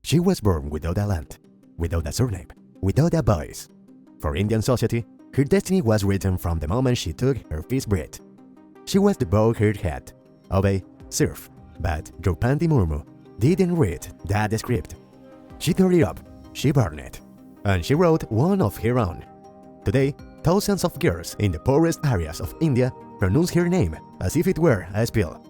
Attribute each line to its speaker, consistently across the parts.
Speaker 1: She was born without a land, without a surname, without a voice. For Indian society, her destiny was written from the moment she took her first breath. She was to bow her head, obey, serve, but Draupadi Murmu didn't read that script. She tore it up, she burned it, and she wrote one of her own. Today, thousands of girls in the poorest areas of India pronounce her name as if it were a spell.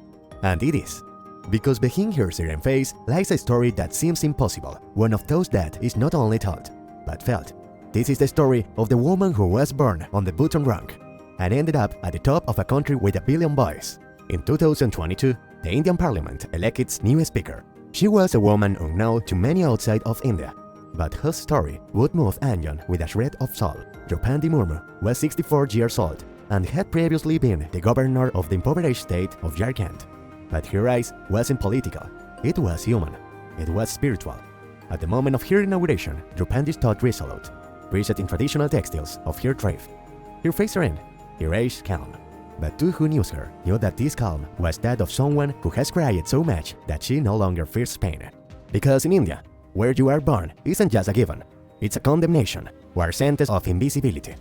Speaker 1: And it is. Because behind her serene face lies a story that seems impossible, one of those that is not only told, but felt. This is the story of the woman who was born on the bottom rung and ended up at the top of a country with 1 billion boys. In 2022, the Indian Parliament elected its new speaker. She was a woman unknown to many outside of India, but her story would move anyone with a shred of soul. Draupadi Murmu was 64 years old and had previously been the governor of the impoverished state of Jharkhand. But her rise wasn't political, it was human, it was spiritual. At the moment of her inauguration, Draupadi stood resolute, dressed in traditional textiles of her tribe. Her face serene, her age calm. But those who knew her knew that this calm was that of someone who has cried so much that she no longer fears pain. Because in India, where you are born isn't just a given, it's a condemnation or a sentence of invisibility.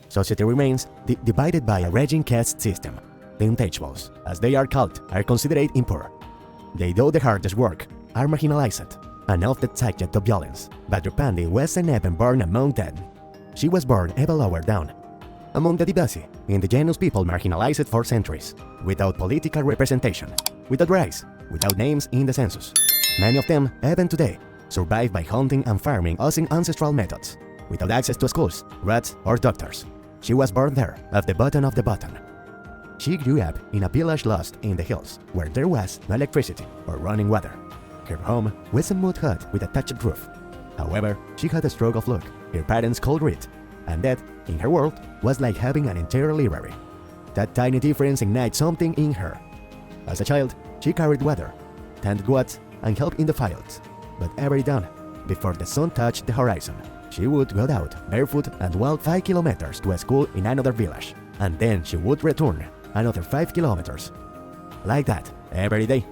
Speaker 1: Society remains divided by a raging caste system. The Untouchables, as they are called, are considered impure. They do the hardest work, are marginalized, and often subject to violence. But Draupadi wasn't even born among them. She was born even lower down, among the Adivasi, indigenous people marginalized for centuries, without political representation, without rights, without names in the census. Many of them, even today, survive by hunting and farming using ancestral methods, without access to schools, roads, or doctors. She was born there, at the bottom of the bottom. She grew up in a village lost in the hills, where there was no electricity or running water. Her home was a mud hut with a thatched roof. However, she had a stroke of luck. Her parents could read, and that, in her world, was like having an entire library. That tiny difference ignited something in her. As a child, she carried water, tended goats, and helped in the fields. But every dawn, before the sun touched the horizon, she would go out barefoot and walk 5 kilometers to a school in another village, and then she would return another 5 kilometers. Like that, every day.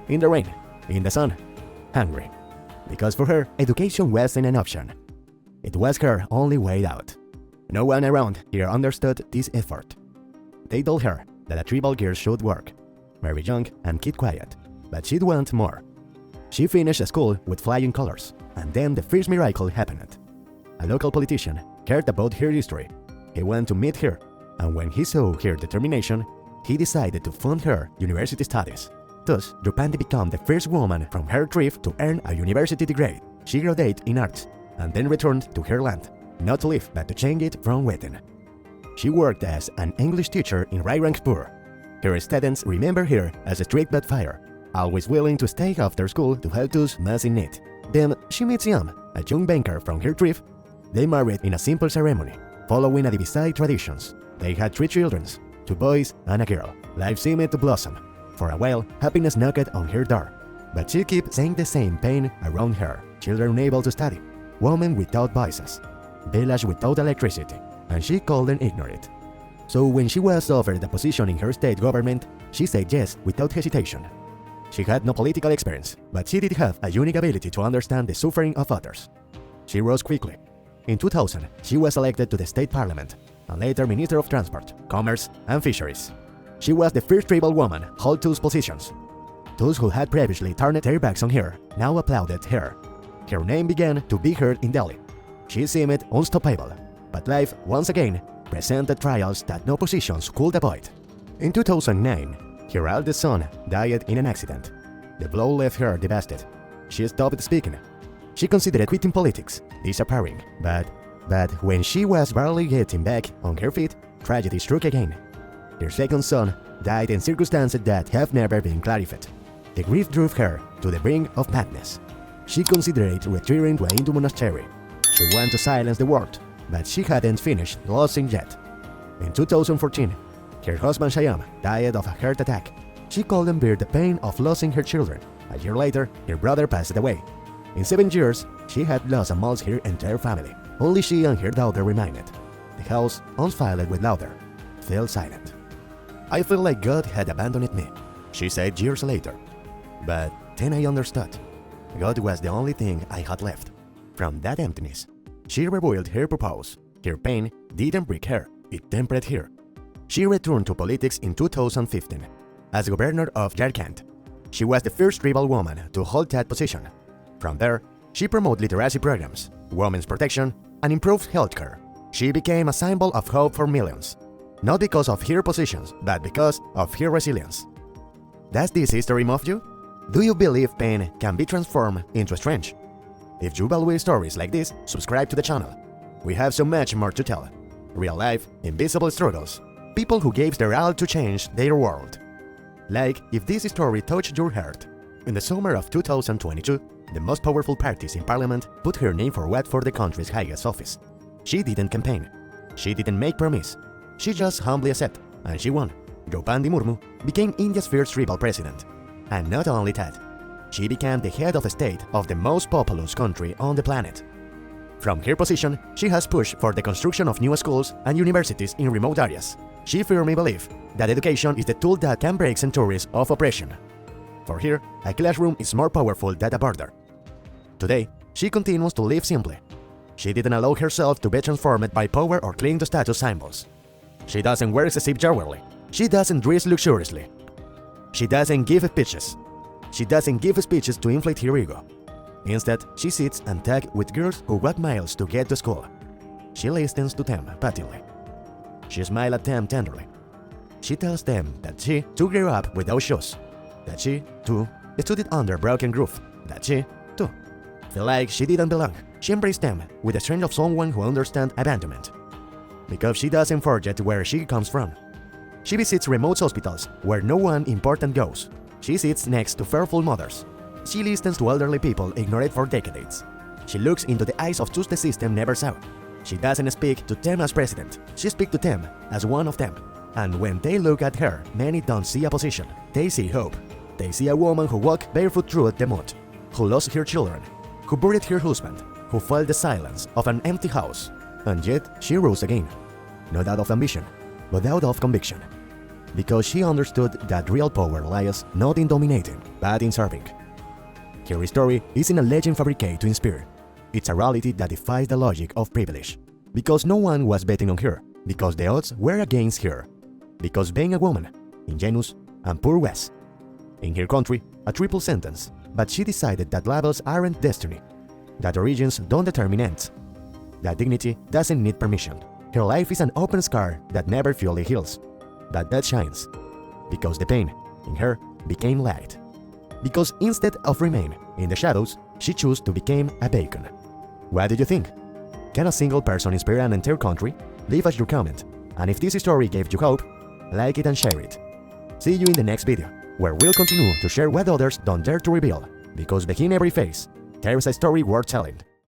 Speaker 1: In the rain, in the sun, hungry. Because for her, education wasn't an option. It was her only way out. No one around here understood this effort. They told her that a tribal girl should work, marry young and keep quiet, but she'd want more. She finished school with flying colors, and then the first miracle happened. A local politician cared about her history. He went to meet her, and when he saw her determination, he decided to fund her university studies. Thus, Draupadi became the first woman from her tribe to earn a university degree. She graduated in arts, and then returned to her land, not to live but to change it from within. She worked as an English teacher in Rairanpur. Her students remember her as a strict but fire, always willing to stay after school to help those most in need. Then she meets Yam, a young banker from her tribe. They married in a simple ceremony, following Adivasi traditions. They had 3 children, 2 boys and a girl. Life seemed to blossom. For a while, happiness knocked on her door. But she kept seeing the same pain around her. Children unable to study, women without voices, village without electricity, and she couldn't ignore it. So when she was offered a position in her state government, she said yes without hesitation. She had no political experience, but she did have a unique ability to understand the suffering of others. She rose quickly. In 2000, she was elected to the state parliament, and later Minister of Transport, Commerce, and Fisheries. She was the first tribal woman to hold those positions. Those who had previously turned their backs on her now applauded her. Her name began to be heard in Delhi. She seemed unstoppable, but life once again presented trials that no positions could avoid. In 2009, her eldest son died in an accident. The blow left her devastated. She stopped speaking. She considered quitting politics, disappearing, but when she was barely getting back on her feet, tragedy struck again. Her second son died in circumstances that have never been clarified. The grief drove her to the brink of madness. She considered retiring to a Hindu monastery. She wanted to silence the world, but she hadn't finished losing yet. In 2014, her husband Shyam died of a heart attack. She couldn't bear the pain of losing her children. A year later, her brother passed away. In 7 years, she had lost almost her entire family. Only she and her daughter remained. The house, unfilled with laughter, fell silent. I felt like God had abandoned me, she said years later. But then I understood. God was the only thing I had left. From that emptiness, she revealed her purpose. Her pain didn't break her, it tempered her. She returned to politics in 2015 as governor of Jharkhand. She was the first tribal woman to hold that position. From there, she promoted literacy programs, women's protection, and improved healthcare. She became a symbol of hope for millions, not because of her positions, but because of her resilience. Does this history move you? Do you believe pain can be transformed into strength? If you value stories like this, subscribe to the channel. We have so much more to tell. Real-life, invisible struggles. People who gave their all to change their world. Like if this story touched your heart. In the summer of 2022, the most powerful parties in parliament put her name forward for the country's highest office. She didn't campaign. She didn't make promise. She just humbly accepted, and she won. Draupadi Murmu became India's first tribal president. And not only that, she became the head of state of the most populous country on the planet. From her position, she has pushed for the construction of new schools and universities in remote areas. She firmly believes that education is the tool that can break centuries of oppression. For her, a classroom is more powerful than a border. Today, she continues to live simply. She didn't allow herself to be transformed by power or cling to status symbols. She doesn't wear excessive jewelry. She doesn't dress luxuriously. She doesn't give speeches. She doesn't give speeches to inflate her ego. Instead, she sits and talks with girls who walk miles to get to school. She listens to them patiently. She smiles at them tenderly. She tells them that she too grew up without shoes, that she too studied under a broken roof, that she too felt like she didn't belong. She embraced them with the strength of someone who understands abandonment. Because she doesn't forget where she comes from. She visits remote hospitals where no one important goes. She sits next to fearful mothers. She listens to elderly people ignored for decades. She looks into the eyes of those the system never saw. She doesn't speak to them as president. She speaks to them as one of them. And when they look at her, many don't see a position. They see hope. They see a woman who walked barefoot through the mud, who lost her children, who buried her husband, who felt the silence of an empty house. And yet, she rose again. Not out of ambition, but out of conviction. Because she understood that real power lies not in dominating, but in serving. Her story isn't a legend fabricated to inspire. It's a reality that defies the logic of privilege. Because no one was betting on her. Because the odds were against her. Because being a woman, ingenuous and poor was, in her country, a triple sentence. But she decided that labels aren't destiny. That origins don't determine ends. That dignity doesn't need permission. Her life is an open scar that never fully heals. But that shines. Because the pain in her became light. Because instead of remain in the shadows, she chose to become a beacon. What do you think? Can a single person inspire an entire country? Leave us your comment. And if this story gave you hope, like it and share it. See you in the next video, where we'll continue to share what others don't dare to reveal. Because behind every face, there is a story worth telling.